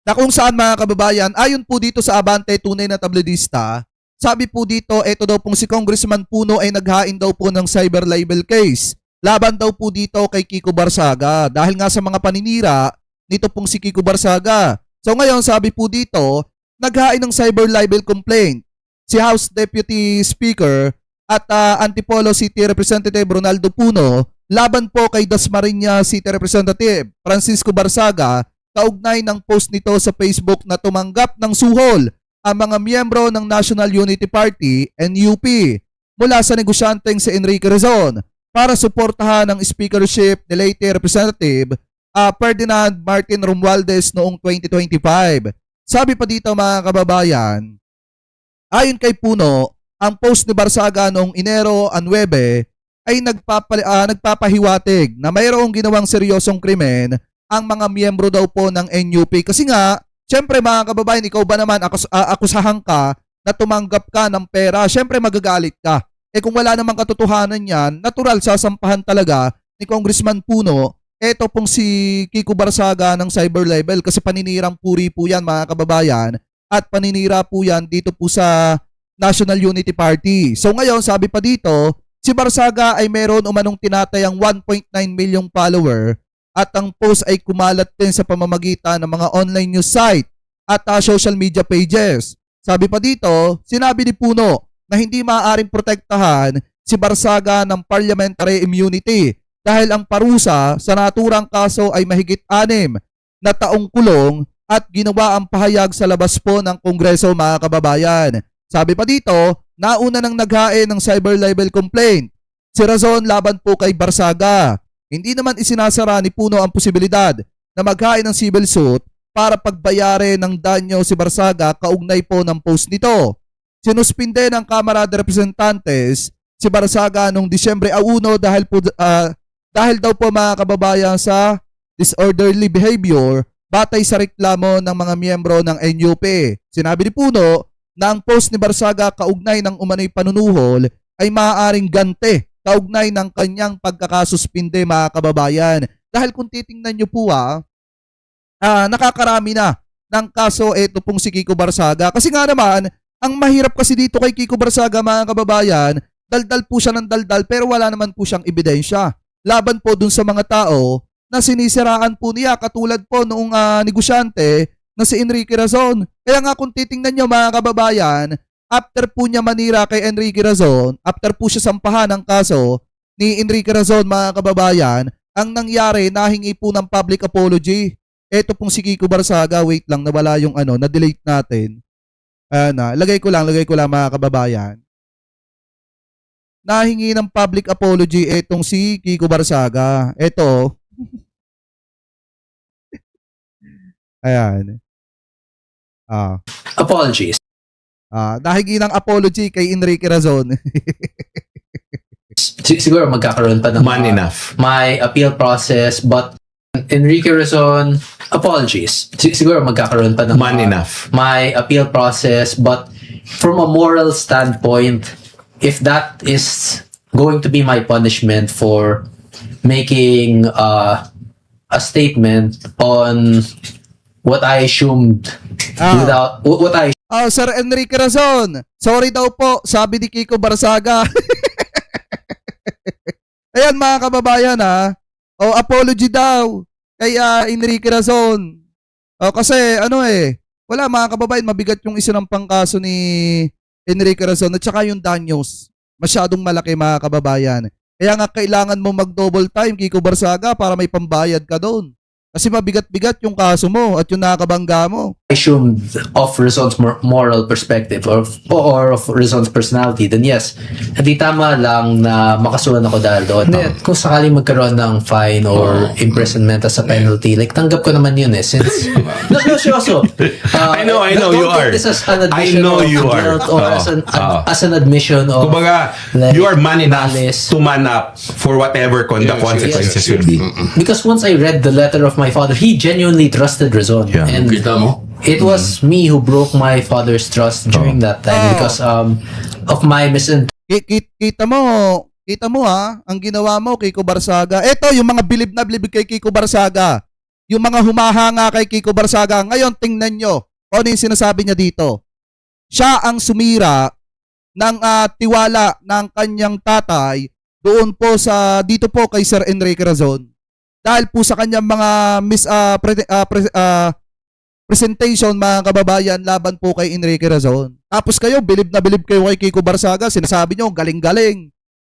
na kung saan mga kababayan, ayon po dito sa Abante Tunay na Tabloidista, sabi po dito, eto daw pong si Congressman Puno ay naghain daw po ng cyber libel case. Laban daw po dito kay Kiko Barsaga dahil nga sa mga paninira nito pong si Kiko Barsaga. So ngayon sabi po dito, naghain ng cyber libel complaint si House Deputy Speaker at Antipolo City Representative Ronaldo Puno laban po kay Dasmariñas City Representative Francisco Barsaga kaugnay ng post nito sa Facebook na tumanggap ng suhol ang mga miyembro ng National Unity Party, NUP, mula sa negosyanteng si Enrique Rezon para suportahan ang speakership ni late Representative Ferdinand Martin Romualdez noong 2025. Sabi pa dito mga kababayan, ayon kay Puno, ang post ni Barsaga noong Enero 9 ay nagpapahiwatig na mayroong ginawang seryosong krimen ang mga miyembro daw po ng NUP. Kasi nga, syempre mga kababayan, ikaw ba naman akusahan ka na tumanggap ka ng pera, syempre magagalit ka. Eh kung wala namang katotohanan yan, natural sasampahan talaga ni Congressman Puno eto pong si Kiko Barsaga ng cyber libel kasi paninirang puri po yan mga kababayan at paninira po yan dito po sa National Unity Party. So ngayon sabi pa dito, si Barsaga ay meron umanong tinatayang 1.9 million follower at ang post ay kumalat din sa pamamagitan ng mga online news site at social media pages. Sabi pa dito, sinabi ni Puno na hindi maaaring protektahan si Barsaga ng parliamentary immunity dahil ang parusa sa naturang kaso ay mahigit 6 na taong kulong at ginawa ang pahayag sa labas po ng Kongreso mga kababayan. Sabi pa dito, nauna nang naghain ng cyber libel complaint si Razon laban po kay Barsaga. Hindi naman isinasara ni Puno ang posibilidad na maghain ng civil suit para pagbayarin ng danyo si Barsaga kaugnay po ng post nito. Sinuspinde ng Kamara de Representantes si Barsaga noong Disyembre 1 dahil daw po mga kababayan sa disorderly behavior batay sa reklamo ng mga miyembro ng NUP. Sinabi ni Puno na ang post ni Barsaga kaugnay ng umano'y panunuhol ay maaaring gante kaugnay ng kanyang pagkakasuspinde mga kababayan. Dahil kung titingnan nyo po nakakarami na ng kaso ito pong si Kiko Barsaga. Kasi nga naman, ang mahirap kasi dito kay Kiko Barsaga mga kababayan, daldal po siya ng daldal pero wala naman po siyang ebidensya. Laban po dun sa mga tao na sinisiraan po niya katulad po noong negosyante na si Enrique Razon. Kaya nga kung titingnan nyo mga kababayan, after po niya manira kay Enrique Razon, after po siya sampahan ng kaso ni Enrique Razon mga kababayan, ang nangyari nahingi po ng public apology. Ito pong si Kiko Barsaga, wait lang, nawala yung na-delete natin. Lagay ko lang mga kababayan. Nahingi ng public apology etong si Kiko Barsaga. Ito. Ayan. Apologies. Nahingi ng apology kay Enrique Razon. Siguro magkakaroon pa ng Man enough. my appeal process, but Enrique Razon, apologies. Siguro magkakaroon pa ng Man enough. my appeal process, but from a moral standpoint, if that is going to be my punishment for making a statement on what I assumed without what I Sir Enrique Razon, sorry daw po, sabi ni Kiko Barsaga. Ayan mga kababayan apology daw kay Enrique Razon. Kasi wala mga kababayan, mabigat yung isinampang kaso ni Enrique Razon at saka yung danyos. Masyadong malaki mga kababayan. Kaya nga kailangan mo mag-double time, Kiko Barsaga, para may pambayad ka doon. Kasi mabigat-bigat yung kaso mo at yung nakabangga mo. assumed of Rizon's moral perspective or of Rizon's personality, then yes, hindi tama lang na makasuhan ako dahil doon. Kung sakaling magkaroon ng fine or imprisonment as a penalty, like tanggap ko naman yun since no, seryoso. I know you don't are. take this as an admission I know of you are. guilt or as an admission of Kumbaga, like, you are man enough malice. to man up for whatever the consequences will be. Because once I read the letter of my father, he genuinely trusted Rizon. Yeah. And Kita mo? it was me who broke my father's trust during that time because of my Kita mo ang ginawa mo kay Kiko Barsaga. Ito yung mga bilib na bilib kay Kiko Barsaga. yung mga humahanga kay Kiko Barsaga. Ngayon, tingnan nyo kung ano yung sinasabi niya dito. Siya ang sumira ng tiwala ng kanyang tatay doon po dito po kay Sir Enrique Razon. Dahil po sa kanyang mga presentation, mga kababayan, laban po kay Enrique Razon. Tapos kayo, bilib na bilib kayo kay Kiko Barsaga. Sinasabi nyo, galing-galing.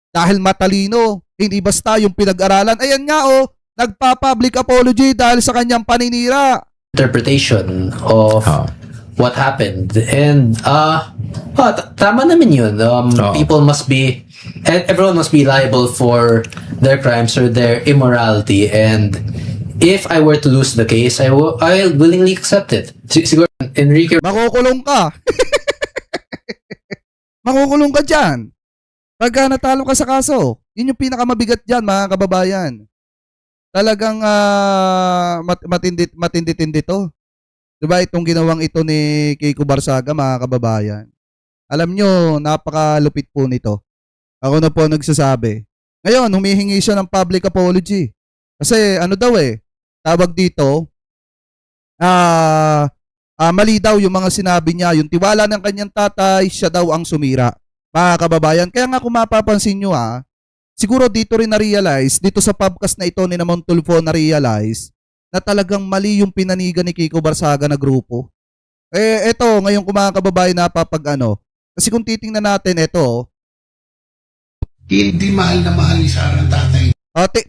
Dahil matalino. Hindi basta yung pinag-aralan. Ayan nga nagpa-public apology dahil sa kanyang paninira. Interpretation of what happened. And tama naman yun. People must be, and everyone must be liable for their crimes or their immorality. And if I were to lose the case, I'll willingly accept it. Siguro Enrique Makukulong ka. Makukulong ka dyan. Pagka natalo ka sa kaso, yun yung pinakamabigat dyan, mga kababayan. Talagang matindi-tindi to. Diba itong ginawang ito ni Kiko Barsaga, mga kababayan? Alam nyo, napakalupit po nito. Ako na po nagsasabi. Ngayon, humihingi siya ng public apology. Kasi tawag dito, mali daw yung mga sinabi niya. Yung tiwala ng kanyang tatay, siya daw ang sumira. Mga kababayan, kaya nga kung mapapansin nyo siguro dito rin na-realize, dito sa podcast na ito ni Namon Tulfo na-realize na talagang mali yung pinanigan ni Kiko Barsaga na grupo. Eto, ngayon kung mga kababayan kasi kung titingnan natin ito, hindi mahal na mahal ni Sara ang tatay.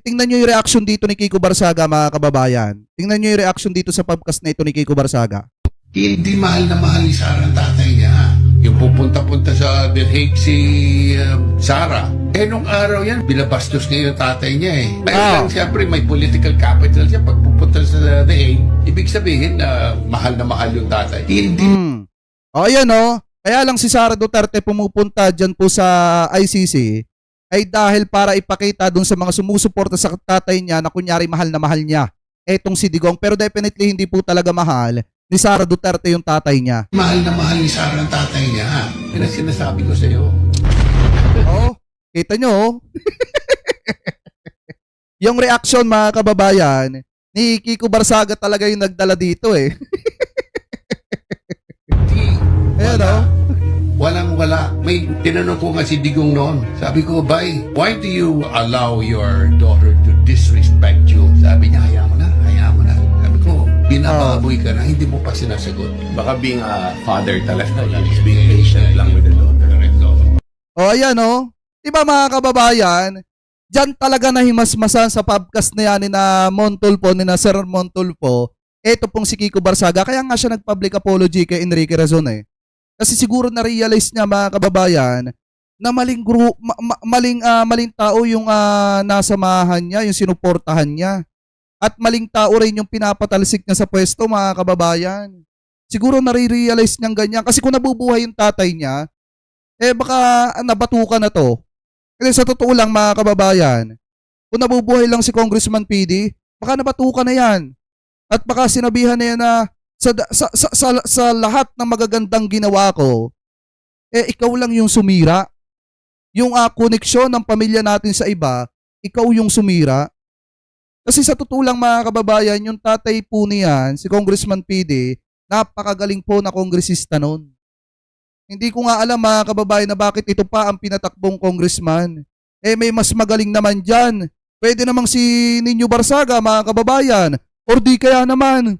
tingnan nyo yung reaction dito ni Kiko Barsaga, mga kababayan. Tingnan nyo yung reaction dito sa podcast na ito ni Kiko Barsaga. Hindi mahal na mahal ni Sara ang tatay niya. Yung pupunta-punta sa The Hague si Sara. Nung araw yan, binabastos niya yung tatay niya Pero lang siyempre may political capital siya. Pag pupunta sa The Hague, ibig sabihin na mahal yung tatay. Hindi. Ayan Kaya lang si Sara Duterte pumupunta dyan po sa ICC ay dahil para ipakita dun sa mga sumusuporta sa tatay niya na kunyari mahal na mahal niya etong si Digong. Pero definitely hindi po talaga mahal ni Sara Duterte yung tatay niya. Mahal na mahal ni Sara ang tatay niya. Yan ang sinasabi ko sa iyo. Kita nyo yung reaction, mga kababayan, ni Kiko Barsaga talaga yung nagdala dito Ayan Walang-wala. May tinanong ko nga si Digong noon. Sabi ko, Bay, why do you allow your daughter to disrespect you? Sabi niya, hayaan mo na. Sabi ko, binababoy ka na, hindi mo pa sinasagot. Baka being a father talaga, just being patient lang with the daughter. Ayan diba, mga kababayan, dyan talaga nahimasmasan sa podcast na yan ni na Montulfo, ni na Sir Montulfo, eto pong si Kiko Barsaga. Kaya nga siya nag-public apology kay Enrique Razon Kasi siguro na-realize niya, mga kababayan, na maling tao yung nasamahan niya, yung sinuportahan niya. At maling tao rin yung pinapatalsik niya sa pwesto, mga kababayan. Siguro nare-realize niyang ganyan. Kasi kung nabubuhay yung tatay niya, baka nabatukan na to. Kasi sa totoo lang, mga kababayan, kung nabubuhay lang si Congressman PD, baka nabatukan na yan. At baka sinabihan na yan na sa lahat ng magagandang ginawa ko, ikaw lang yung sumira. Yung koneksyon ng pamilya natin sa iba, ikaw yung sumira. Kasi sa totoo lang, mga kababayan, yung tatay po niyan, si Congressman PD, napakagaling po na kongresista nun. Hindi ko nga alam, mga kababayan, na bakit ito pa ang pinatakbong congressman. May mas magaling naman dyan. Pwede namang si Nino Barsaga, mga kababayan. Or di kaya naman,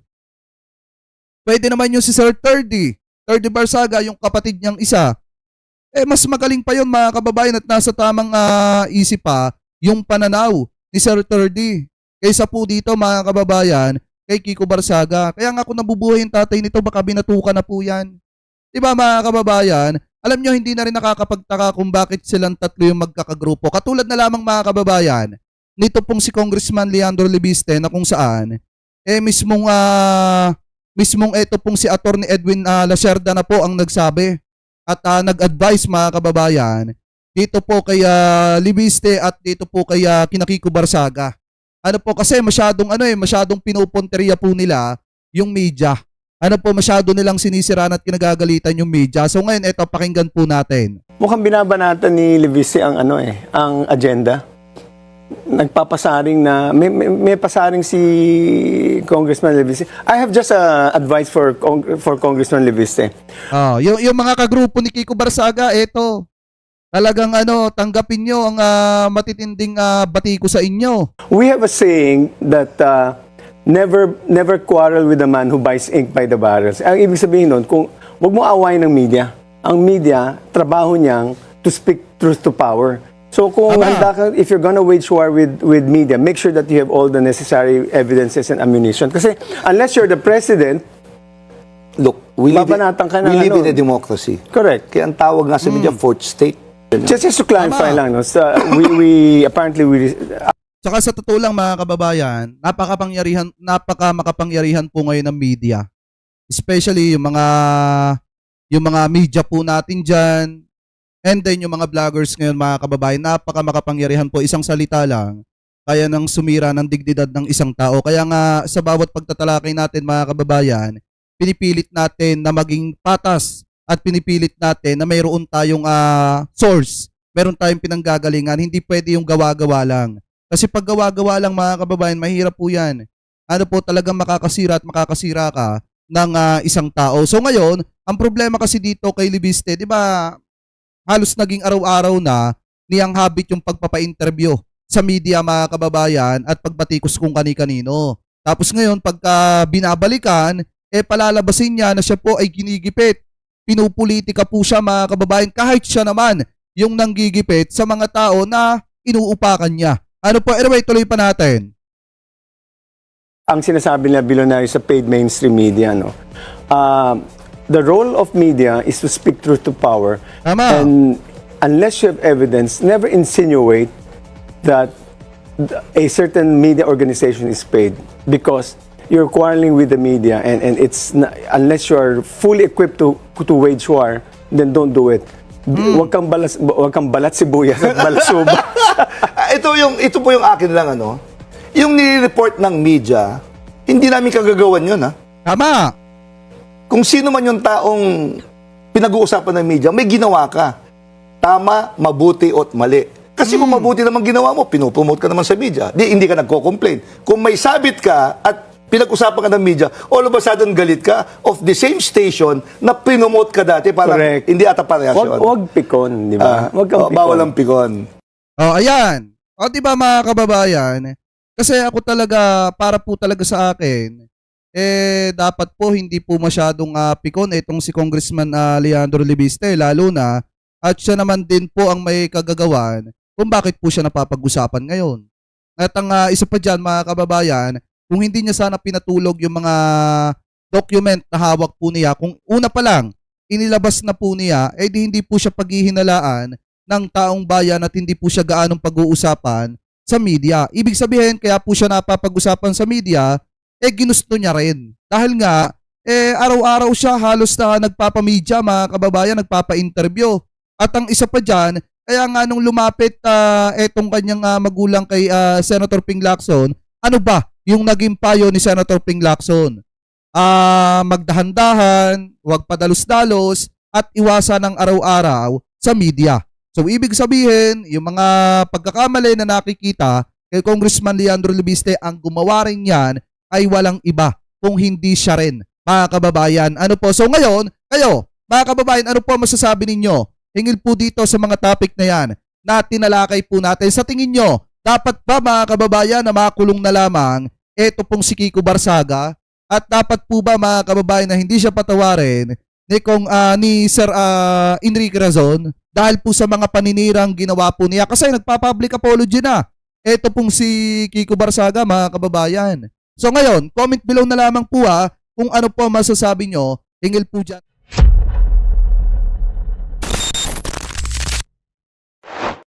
pwede naman yung si Sir Terdy Barsaga, yung kapatid niyang isa. Mas magaling pa yun, mga kababayan, at nasa tamang isip pa yung pananaw ni Sir Terdy. Kaysa po dito, mga kababayan, kay Kiko Barsaga. Kaya nga kung nabubuhay yung tatay nito, baka binatukan na po yan. Diba, mga kababayan? Alam nyo, hindi na rin nakakapagtaka kung bakit silang tatlo yung magkakagrupo. Katulad na lamang, mga kababayan, nito pong si Congressman Leandro Libiste na kung saan, mismong ito pong si Attorney Edwin Lacerda na po ang nagsabi at nag-advise, mga kababayan, dito po kay Libiste at dito po kay Kiko Barsaga. Ano po kasi masyadong pinupunteriya po nila yung media. Masyado nilang sinisiraan at kinagagalitan yung media. So ngayon, eto, pakinggan po natin. Mukhang binabanatan ni Libiste ang ang agenda. nagpapasaring na may pasaring si Congressman Leviste. I have just advice for Congressman Leviste. Yung mga kagrupo ni Kiko Barsaga, eto. Talagang tanggapin nyo ang matitinding bati ko sa inyo. We have a saying that never quarrel with the man who buys ink by the barrels. Ang ibig sabihin nun, kung wag mo awayin ng media. Ang media, trabaho niyang to speak truth to power. So kung if you're gonna wage war with media, make sure that you have all the necessary evidences and ammunition. Kasi unless you're the president, Look, we live babanatan ka na, in a democracy. correct. Kaya ang tawag nga sa media, fourth state. Just to clarify lang, no? We apparently Saka sa totoo lang mga kababayan, napakamakapangyarihan po ngayon ng media. Especially yung mga media po natin dyan. And then yung mga vloggers ngayon mga kababayan, napakamakapangyarihan po. Isang salita lang, kaya nang sumira ng dignidad ng isang tao. Kaya nga sa bawat pagtatalakay natin mga kababayan, pinipilit natin na maging patas at pinipilit natin na mayroon tayong source, meron tayong pinanggagalingan, hindi pwede yung gawa-gawa lang. Kasi pag gawa-gawa lang mga kababayan, mahirap po yan. Talagang makakasira at makakasira ka ng isang tao. So ngayon, ang problema kasi dito kay Leviste, di ba, halos naging araw-araw na niyang habit yung pagpapa-interview sa media mga kababayan at pagbatikos kung kani-kanino. Tapos ngayon, pagka binabalikan, palalabasin niya na siya po ay ginigipit. Pinupolitika po siya mga kababayan kahit siya naman yung nanggigipit sa mga tao na inuupakan niya. Anyway, tuloy pa natin. ang sinasabi nila billionaire sa paid mainstream media, no? The role of media is to speak truth to power. Tama. And unless you have evidence, never insinuate that a certain media organization is paid because you're quarreling with the media and it's not, unless you are fully equipped to wage war, then don't do it. Huwag kang balat sibuyas at balasuba. ito po yung akin lang, ano. Yung nire-report ng media, hindi namin kagagawan yun, ha. Tama. Kung sino man yung taong pinag-uusapan ng media, may ginawa ka. Tama, mabuti o mali. Kasi kung mabuti naman ginawa mo, pinopromote ka naman sa media. Hindi ka nagko-complain. Kung may sabit ka at pinag-usapan ka ng media, all of a sudden galit ka of the same station na pinomote ka dati, parang Correct. hindi ata parehas yun. Huwag pikon, di ba? Huwag kang pikon. Bawal ang pikon. Ayan. Di ba mga kababayan? Kasi ako talaga, para po talaga sa akin, dapat po hindi po masyadong pikon itong si Congressman Leandro Leviste, lalo na, at siya naman din po ang may kagagawan kung bakit po siya napapag-usapan ngayon. At ang isa pa dyan mga kababayan, kung hindi niya sana pinatulog yung mga document na hawak po niya, kung una pa lang, inilabas na po niya, di hindi po siya paghihinalaan ng taong bayan at hindi po siya gaanong pag-uusapan sa media. Ibig sabihin, kaya po siya napapag-usapan sa media, ginusto niya rin. Dahil nga, araw-araw siya halos na nagpapamedya, mga kababayan, nagpapa-interview. At ang isa pa dyan, kaya nga nung lumapit etong kanyang magulang kay Senator Ping Lacson, ano ba yung naging payo ni Senator Ping Lacson? Magdahan-dahan, huwag padalos-dalos, at iwasan ng araw-araw sa media. So ibig sabihin, yung mga pagkakamali na nakikita kay Congressman Leandro Leviste, ang gumawa rin yan ay walang iba kung hindi siya rin, mga kababayan. Ano po? So ngayon, kayo, mga kababayan, ano po masasabi ninyo? Hingil po dito sa mga topic na yan na tinalakay po natin. Sa tingin nyo, dapat ba mga kababayan na makulong na lamang ito pong si Kiko Barsaga? At dapat po ba mga kababayan na hindi siya patawarin ni Sir Enrique Razon dahil po sa mga paninirang ginawa po niya? Kasi nagpa-public apology na ito pong si Kiko Barsaga, mga kababayan. So ngayon, comment below na lamang po kung ano po masasabi nyo. Hingil po dyan.